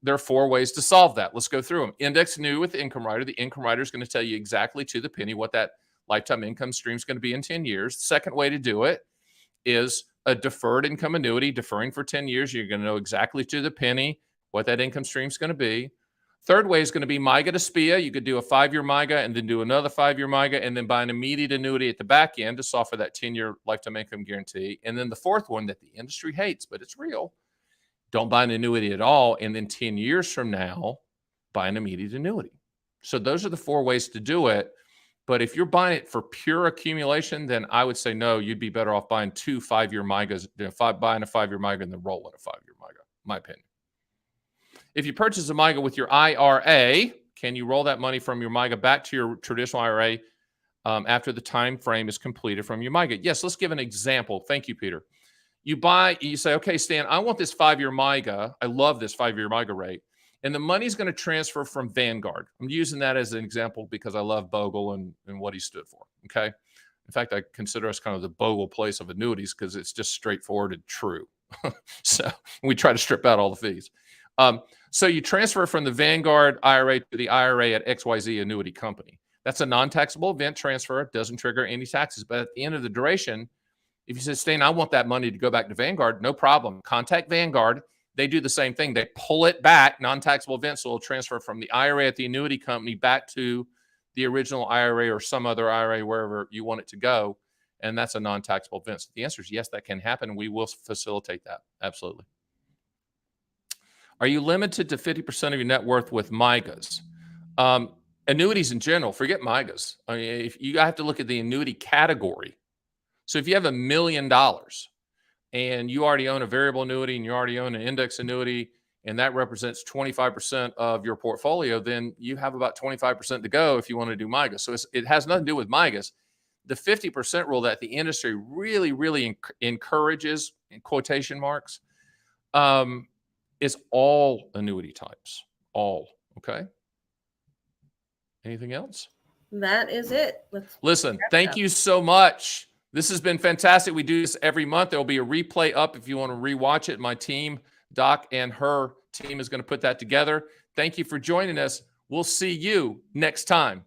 Speaker 1: there are 4 ways to solve that. Let's go through them. Index annuity with the income rider. The income rider is going to tell you exactly to the penny what that lifetime income stream is going to be in 10 years. The second way to do it is a deferred income annuity, deferring for 10 years. You're going to know exactly to the penny what that income stream is going to be. Third way is going to be MYGA to SPIA. You could do a 5-year MYGA and then do another 5-year MYGA and then buy an immediate annuity at the back end to solve for that 10-year lifetime income guarantee. And then the fourth one that the industry hates, but it's real. Don't buy an annuity at all. And then 10 years from now, buy an immediate annuity. So those are the 4 ways to do it. But if you're buying it for pure accumulation, then I would say no, you'd be better off buying 2 5-year MYGAs, buying a 5-year MYGA and then rolling a 5-year MYGA, my opinion. If you purchase a MYGA with your IRA, can you roll that money from your MYGA back to your traditional IRA after the time frame is completed from your MYGA? Yes, let's give an example. Thank you, Peter. You say, okay, Stan, I want this 5-year MYGA. I love this 5-year MYGA rate. And the money's going to transfer from Vanguard. I'm using that as an example because I love Bogle and what he stood for. Okay. In fact, I consider us kind of the Bogle place of annuities because it's just straightforward and true. So we try to strip out all the fees. So you transfer from the Vanguard IRA to the IRA at XYZ Annuity Company. That's a non-taxable event transfer. It doesn't trigger any taxes. But at the end of the duration, if you say, Stan, I want that money to go back to Vanguard, no problem. Contact Vanguard. They do the same thing. They pull it back, non-taxable events, so it'll transfer from the IRA at the annuity company back to the original IRA or some other IRA, wherever you want it to go. and that's a non-taxable event. So the answer is yes, that can happen. We will facilitate that. Absolutely. Are you limited to 50% of your net worth with mygas? Annuities in general, forget mygas. I mean, if you have to look at the annuity category. So if you have $1 million and you already own a variable annuity and you already own an index annuity, and that represents 25% of your portfolio, then you have about 25% to go if you want to do mygas. So it has nothing to do with mygas. The 50% rule that the industry really, really encourages, in quotation marks, is all annuity types. All. Okay. Anything else?
Speaker 2: That is it.
Speaker 1: Listen, thank you so much. This has been fantastic. We do this every month. There will be a replay up if you want to rewatch it. My team, Doc, and her team is going to put that together. Thank you for joining us. We'll see you next time.